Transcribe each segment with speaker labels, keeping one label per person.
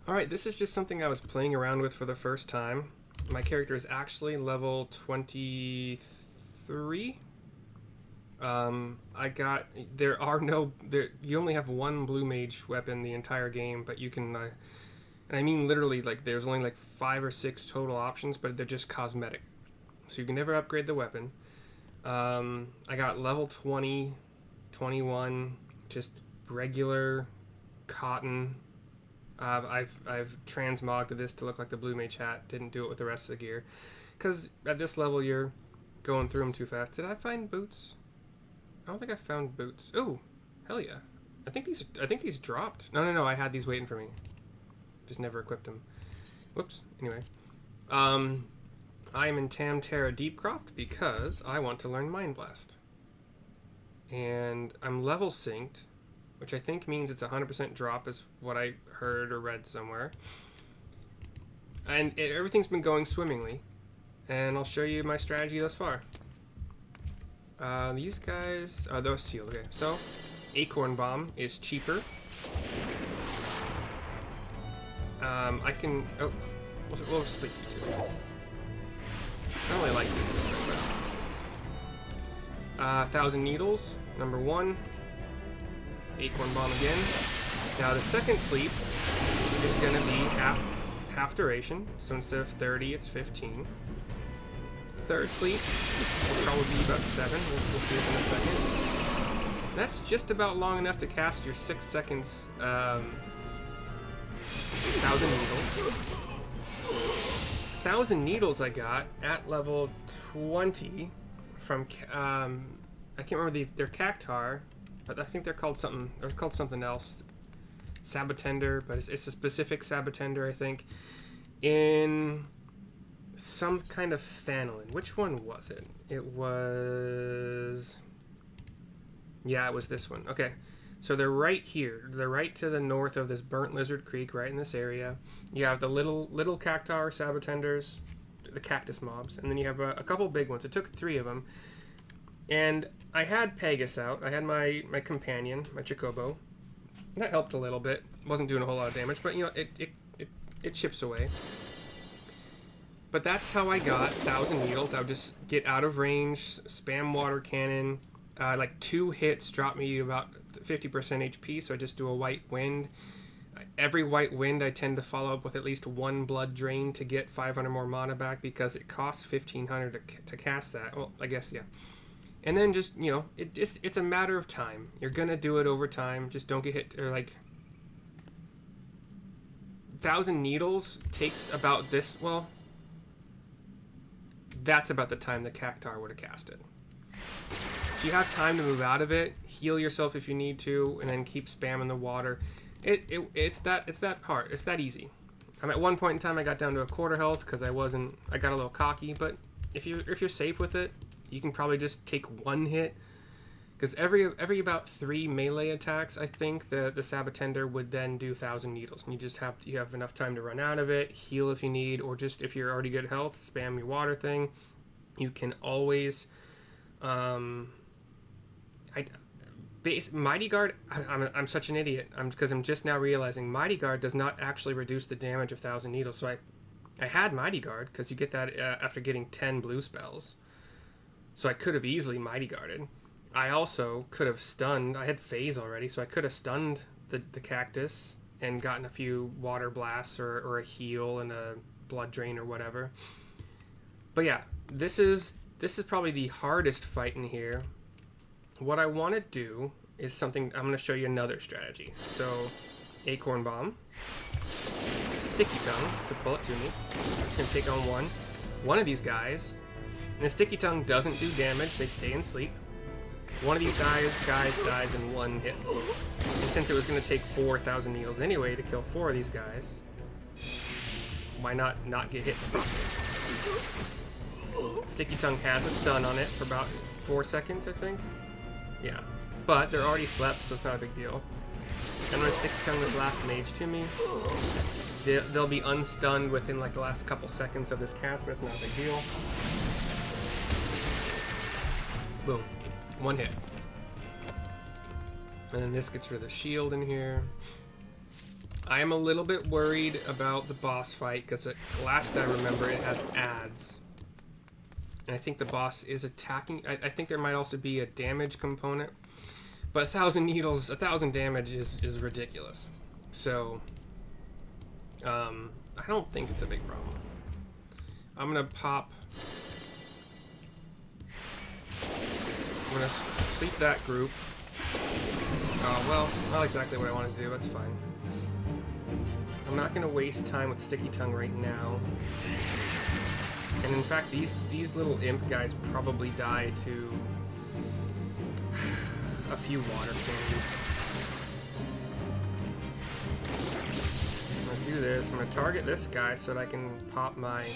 Speaker 1: Alright, this is just something I was playing around with for the first time. My character is actually level 23. You only have one blue mage weapon the entire game, but you can, and I mean literally, like, there's only like 5 or 6 total options, but they're just cosmetic. So you can never upgrade the weapon. I got level 20, 21, just regular cotton. I've transmogged this to look like the blue mage hat. Didn't do it with the rest of the gear, because at this level you're going through them too fast. Did I find boots? I don't think I found boots. Oh, hell yeah! I think these dropped. No. I had these waiting for me. Just never equipped them. Whoops. Anyway, I am in Tam-Tara Deepcroft because I want to learn Mind Blast, and I'm level synced, which I think means it's 100% drop, is what I heard or read somewhere. And everything's been going swimmingly, and I'll show you my strategy thus far. These guys, those sealed. Okay, so Acorn Bomb is cheaper. I can. Oh, we'll sleep you too. I don't really like doing this right now. 1,000 Needles, number 1. Acorn Bomb again. Now the second sleep is going to be half duration, so instead of 30, it's 15. Third sleep will probably be about 7. We'll see this in a second. That's just about long enough to cast your 6 seconds 1,000 Needles. 1,000 Needles I got at level 20 from I can't remember their Cactar, but I think they're called something. They're called something else. Sabotender, but it's a specific Sabotender, I think. In some kind of Fanolin. Which one was it? It was... Yeah, it was this one. Okay. So they're right here. They're right to the north of this Burnt Lizard Creek, right in this area. You have the little Cactar Sabotenders, the cactus mobs, and then you have a couple big ones. It took 3 of them. And I had Pegasus out. I had my companion, my Chocobo. That helped a little bit. Wasn't doing a whole lot of damage, but you know, it chips away. But that's how I got 1,000 Needles. I would just get out of range, spam water cannon. Like 2 hits drop me about 50% HP, so I just do a white wind. Every white wind I tend to follow up with at least 1 blood drain to get 500 more mana back, because it costs 1,500 to cast that. Well, I guess, yeah. And then just, you know, it's a matter of time. You're gonna do it over time. Just don't get hit, or like 1,000 Needles takes about this, well, that's about the time the Cactar would have cast it. So you have time to move out of it, heal yourself if you need to, and then keep spamming the water. It's that part. It's that easy. At one point in time I got down to a quarter health because I got a little cocky, but if you're safe with it, you can probably just take 1 hit. Because every about 3 melee attacks, I think the Sabotender would then do 1,000 Needles, and you have enough time to run out of it, heal if you need, or just if you're already good health, spam your water thing. You can always, Mighty Guard. I'm such an idiot. Because I'm just now realizing Mighty Guard does not actually reduce the damage of 1,000 Needles. So I had Mighty Guard because you get that after getting 10 blue spells. So I could have easily Mighty Guarded. I also could have stunned. I had Faze already, so I could have stunned the cactus and gotten a few water blasts or a heal and a blood drain or whatever. But yeah, this is probably the hardest fight in here. What I want to do is something. I'm going to show you another strategy. So, Acorn Bomb, Sticky Tongue to pull it to me. I'm just going to take on one of these guys. And the Sticky Tongue doesn't do damage. They stay in sleep. One of these guys dies in 1 hit. And since it was going to take 4,000 Needles anyway to kill 4 of these guys, why not get hit in the process? Sticky Tongue has a stun on it for about 4 seconds, I think. Yeah. But they're already slept, so it's not a big deal. I'm going to Sticky Tongue this last mage to me. They'll be unstunned within like the last couple seconds of this cast, but it's not a big deal. Boom. 1 hit. And then this gets rid of the shield in here. I am a little bit worried about the boss fight because last I remember it has ads. And I think the boss is attacking. I think there might also be a damage component. But 1,000 needles, 1,000 damage is ridiculous. So, I don't think it's a big problem. I'm going to pop... I'm going to sleep that group. Oh, well, not exactly what I want to do. That's fine. I'm not going to waste time with Sticky Tongue right now. And in fact, these little imp guys probably die to a few water cannons. I'm going to do this. I'm going to target this guy so that I can pop my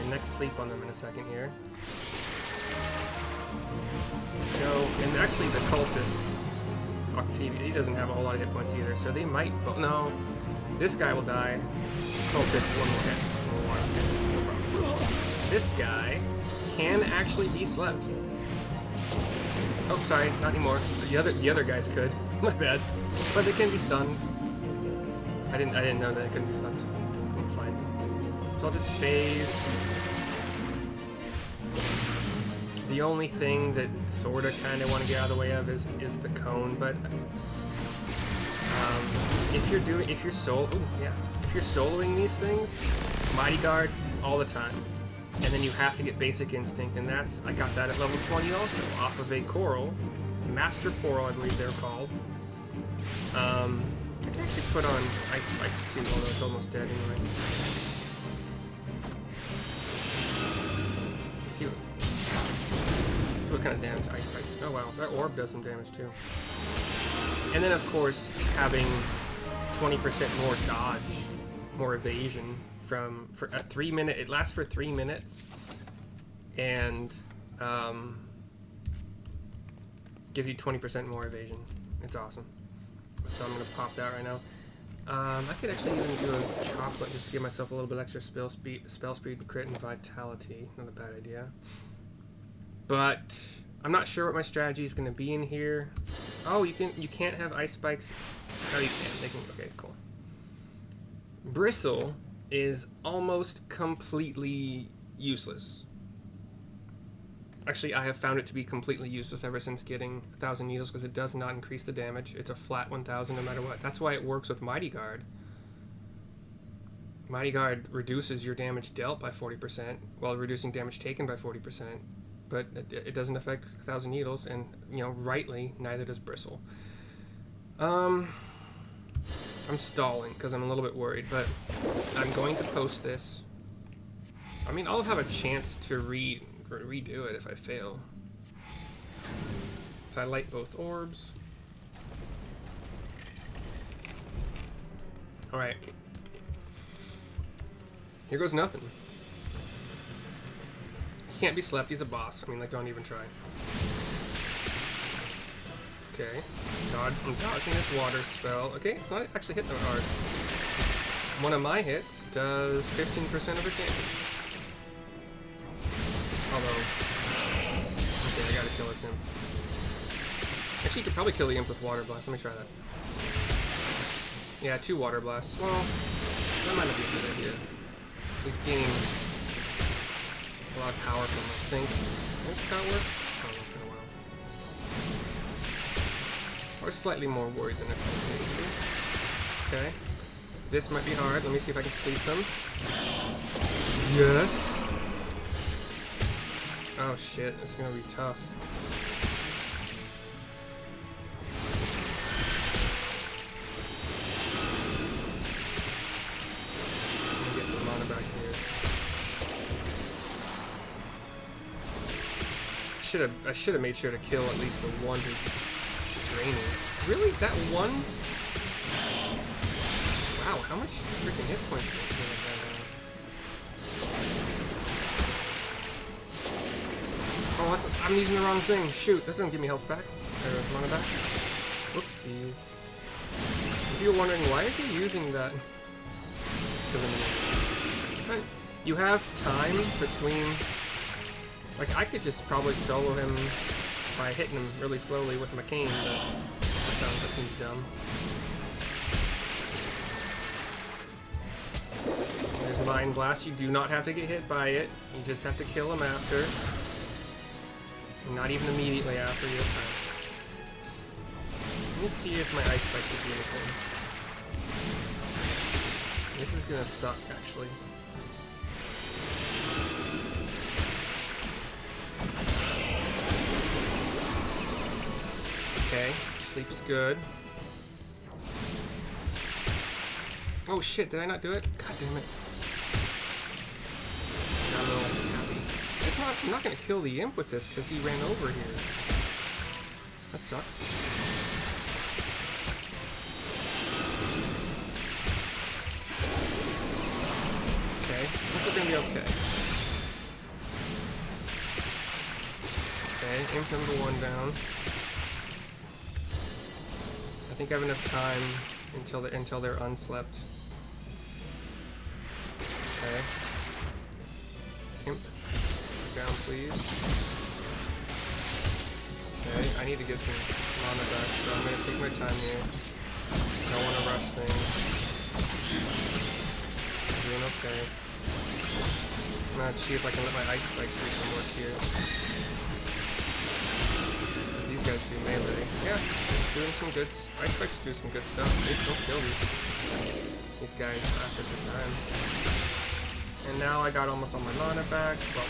Speaker 1: next sleep on them in a second here. Go. And actually, the cultist, Octavia, he doesn't have a whole lot of hit points either, so they might... No. This guy will die. Cultist, one more hit. One more hit. No problem. This guy can actually be slept. Oh, sorry, not anymore. The other guys could. My bad. But they can be stunned. I didn't know that it couldn't be slept. That's fine. So I'll just phase. The only thing that sorta kinda want to get out of the way of is the cone, but if you're soloing these things, Mighty Guard all the time. And then you have to get Basic Instinct, and I got that at level 20 also, off of a coral. Master Coral, I believe they're called. I can actually put on Ice Spikes too, although it's almost dead anyway. Let's see what kind of damage Ice Spikes do. Oh wow, that orb does some damage too. And then of course, having 20% more dodge, more evasion for a 3 minute, it lasts for 3 minutes, and gives you 20% more evasion. It's awesome. So I'm gonna pop that right now. I could actually even do a chocolate just to give myself a little bit extra spell speed, crit, and vitality. Not a bad idea. But I'm not sure what my strategy is gonna be in here. Oh, you can't have ice spikes. Oh, you can. They can. Okay, cool. Bristle is almost completely useless. Actually, I have found it to be completely useless ever since getting 1,000 needles because it does not increase the damage. It's a flat 1,000 no matter what. That's why it works with Mighty Guard. Mighty Guard reduces your damage dealt by 40% while reducing damage taken by 40%, but it doesn't affect 1,000 needles, and rightly, neither does Bristle. I'm stalling because I'm a little bit worried, but I'm going to post this. I mean, I'll have a chance to redo it if I fail. So I light both orbs. Alright. Here goes nothing. He can't be slept, he's a boss. I mean, like, don't even try. Okay. I'm dodging this water spell. Okay, it's not actually hitting that hard. One of my hits does 15% of his damage. Although, okay, I gotta kill this imp. Actually, you could probably kill the imp with water blast. Let me try that. Yeah, 2 water blasts. Well, that might not be a good idea. He's gaining a lot of power from him, I think. That's how it works? I don't know, it's been a while. I was slightly more worried than I probably needed to be. Okay. This might be hard. Let me see if I can sleep them. Yes. Oh shit, it's gonna be tough. Let me get some mana back here. I should have made sure to kill at least the one who's draining. Really? That one? Wow, how much freaking hit points did I have? Oh, I'm using the wrong thing. Shoot, that doesn't give me health back. Or mana back. Whoopsies. If you're wondering, why is he using that? You have time between... Like, I could just probably solo him by hitting him really slowly with my cane, but that seems dumb. Mind Blast. You do not have to get hit by it. You just have to kill him after. And not even immediately after you have time. Let me see if my ice spikes will do anything. This is gonna suck, actually. Okay, sleep is good. Oh shit, did I not do it? God damn it. I'm a little happy. I'm not gonna kill the imp with this because he ran over here. That sucks. Okay, I think we're gonna be okay. Okay, imp number 1 down. I think I have enough time until they're unslept. Okay. Imp, down please. Okay, I need to get some mana back, so I'm gonna take my time here. I don't want to rush things. I'm doing okay. I'm gonna see if I can let my ice spikes do some work here. Because these guys do melee. Yeah, it's doing some good. Ice spikes do some good stuff. They'll kill these guys after some time. And now I got almost all my mana back. Well,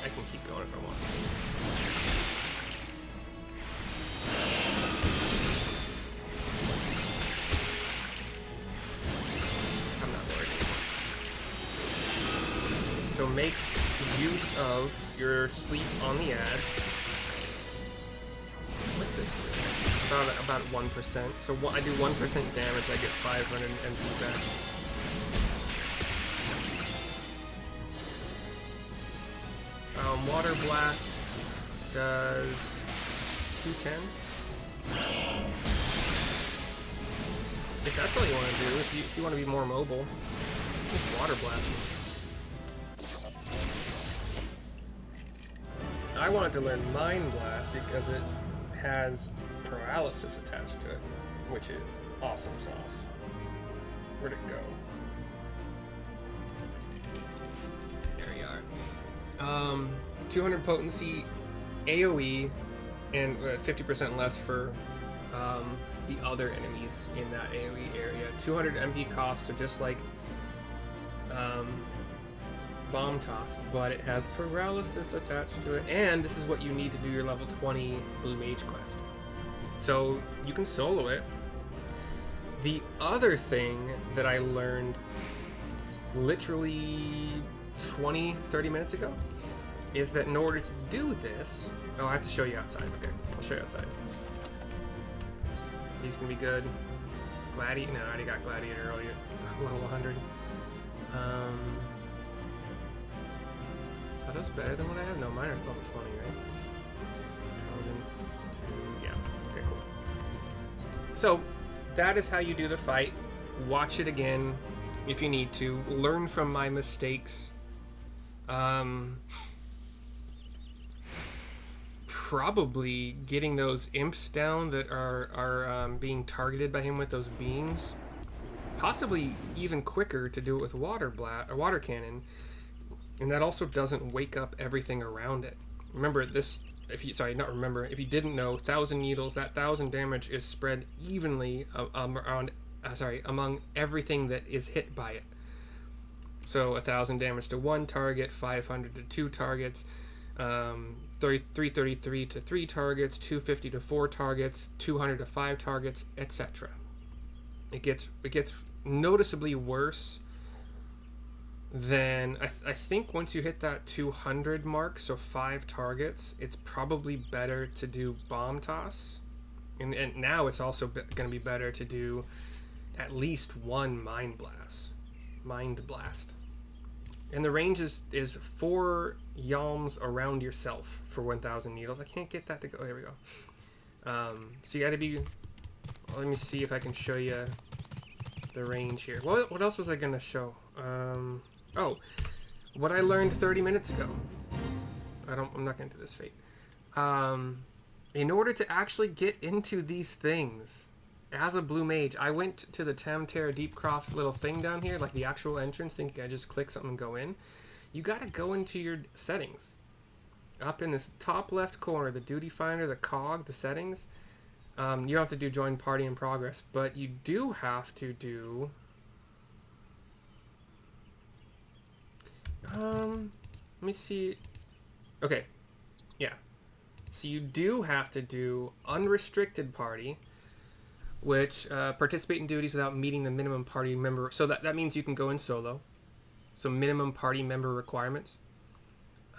Speaker 1: I can keep going if I want to. I'm not worried anymore. So make use of your sleep on the ads. What's this do? About 1%. So I do 1% damage, I get 500 MP back. Water Blast does 210. If that's all you want to do, if you want to be more mobile, just Water Blast. I wanted to learn Mind Blast because it has paralysis attached to it, which is awesome sauce. Where'd it go? There you are. 200 potency, AoE, and 50% less for the other enemies in that AoE area. 200 MP cost, so just like Bomb Toss, but it has paralysis attached to it, and this is what you need to do your level 20 Blue Mage quest. So you can solo it. The other thing that I learned literally 20-30 minutes ago is that in order to do this, I have to show you outside. Okay, I'll show you outside. These can be good. Gladiator, no, I already got Gladiator earlier. Level 100. Are those better than what I have? No, mine are level 20, right? Intelligence 2, yeah, okay, cool. So, that is how you do the fight. Watch it again if you need to. Learn from my mistakes. Probably getting those imps down that are being targeted by him with those beams. Possibly even quicker to do it with water cannon, and that also doesn't wake up everything around it. Remember this. If you didn't know, 1,000 needles. That 1,000 damage is spread evenly among everything that is hit by it. So 1,000 damage to one target, 500 to two targets. 333 to 3 targets, 250 to 4 targets, 200 to 5 targets, etc. It gets noticeably worse than I think once you hit that 200 mark, so 5 targets, it's probably better to do Bomb Toss, and now it's also going to be better to do at least one Mind Blast. And the range is 4 yalms around yourself for 1,000 needles. I can't get that to go. Here we go. So you got to be. Let me see if I can show you the range here. What else was I gonna show? Oh, what I learned 30 minutes ago. I'm not gonna do this fate. In order to actually get into these things, as a blue mage, I went to the Tam-Tara Deepcroft little thing down here, like the actual entrance, thinking I just click something and go in. You gotta go into your settings. Up in this top left corner, the duty finder, the cog, the settings. You don't have to do join party in progress, but you do have to do... let me see. Okay, yeah. So you do have to do unrestricted party, which participate in duties without meeting the minimum party member. So that means you can go in solo. So minimum party member requirements.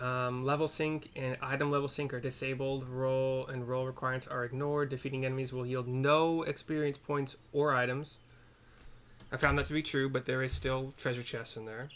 Speaker 1: Level sync and item level sync are disabled. Roll requirements are ignored. Defeating enemies will yield no experience points or items. I found that to be true, but there is still treasure chests in there.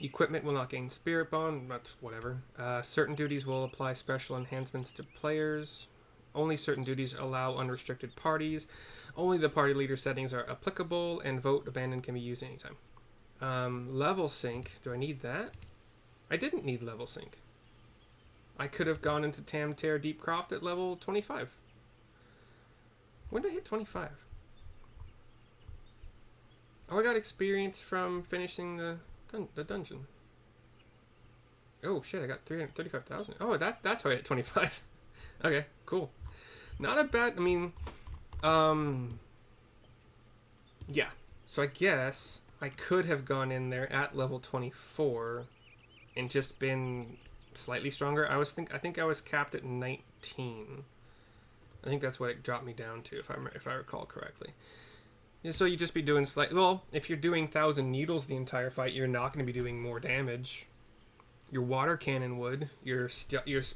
Speaker 1: Equipment will not gain spirit bond. That's whatever. Certain duties will apply special enhancements to players. Only certain duties allow unrestricted parties. Only the party leader settings are applicable, and vote abandon can be used anytime. Level sync. Do I need that? I didn't need level sync. I could have gone into Tam-Tara Deepcroft at level 25. When did I hit 25? Oh, I got experience from finishing the dungeon. Oh shit, I got 335,000. Oh, that's how I hit 25. Okay, cool. Not a bad, I mean, yeah. So I guess I could have gone in there at level 24 and just been slightly stronger. I think I was capped at 19. I think that's what it dropped me down to, if I recall correctly. So you just be doing well, if you're doing 1,000 needles the entire fight, you're not going to be doing more damage. Your water cannon would, your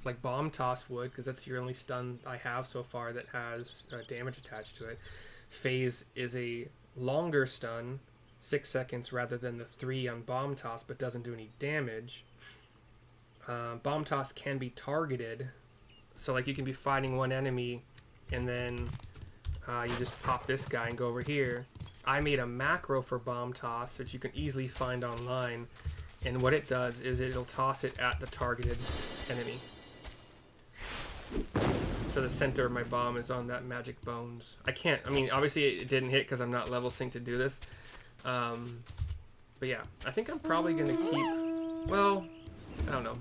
Speaker 1: like bomb toss would, because that's your only stun I have so far that has damage attached to it. Faze is a longer stun, 6 seconds rather than the 3 on bomb toss, but doesn't do any damage. Bomb toss can be targeted, so like you can be fighting one enemy and then you just pop this guy and go over here. I made a macro for bomb toss, which you can easily find online, and what it does is it'll toss it at the targeted enemy. So the center of my bomb is on that magic bones. I mean obviously it didn't hit because I'm not level synced to do this. But yeah, I think I'm probably gonna keep, well, I don't know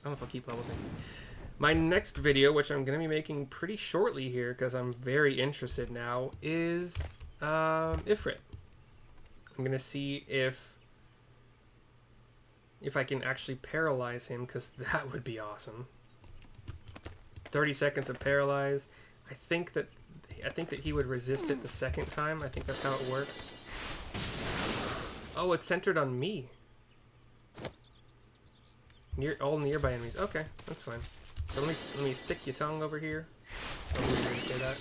Speaker 1: if I'll keep level synced. My next video, which I'm going to be making pretty shortly here because I'm very interested now, is Ifrit. I'm going to see if I can actually paralyze him, because that would be awesome. 30 seconds of paralyze. I think that he would resist it the second time. I think that's how it works. Oh, it's centered on me. All nearby enemies. Okay, that's fine. So let me stick your tongue over here. I was going to say that.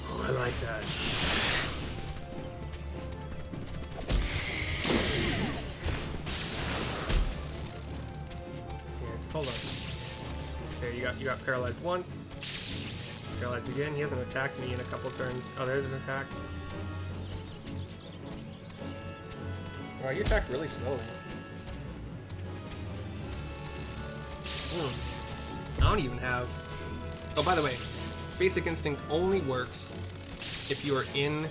Speaker 1: Oh, I like that. Here, hold on. Okay, you got paralyzed once. Paralyzed again. He hasn't attacked me in a couple turns. Oh, there's an attack. Wow, you attack really slowly. I don't even have... Oh, by the way, Basic Instinct only works if you are in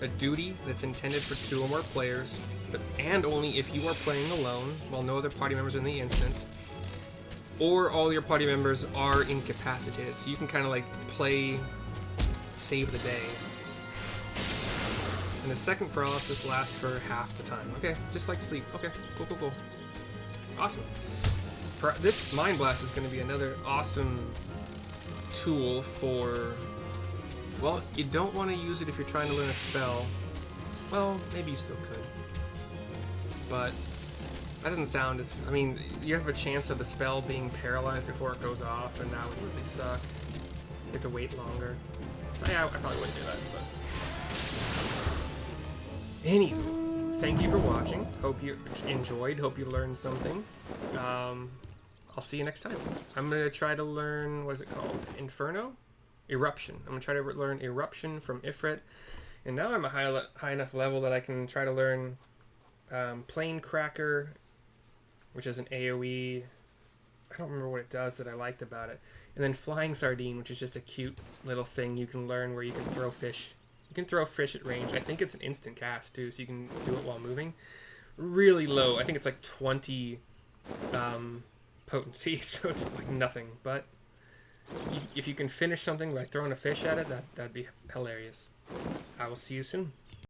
Speaker 1: a duty that's intended for 2 or more players, and only if you are playing alone while no other party members are in the instance, or all your party members are incapacitated. So you can kind of like play save the day. And the second paralysis lasts for half the time. Okay, just like sleep. Okay, cool. Awesome. This Mind Blast is going to be another awesome tool for... Well, you don't want to use it if you're trying to learn a spell. Well, maybe you still could. But that doesn't sound as... I mean, you have a chance of the spell being paralyzed before it goes off, and that would really suck. You have to wait longer. So, yeah, I probably wouldn't do that, but... Anywho, thank you for watching. Hope you enjoyed. Hope you learned something. I'll see you next time. I'm going to try to learn, what is it called? Inferno? Eruption. I'm going to try to learn Eruption from Ifrit. And now I'm a high enough level that I can try to learn Plane Cracker, which is an AoE. I don't remember what it does that I liked about it. And then Flying Sardine, which is just a cute little thing you can learn where you can throw fish. You can throw fish at range. I think it's an instant cast too, so you can do it while moving. Really low. I think it's like 20 potency, so it's like nothing. But if you can finish something by throwing a fish at it, that'd be hilarious. I will see you soon.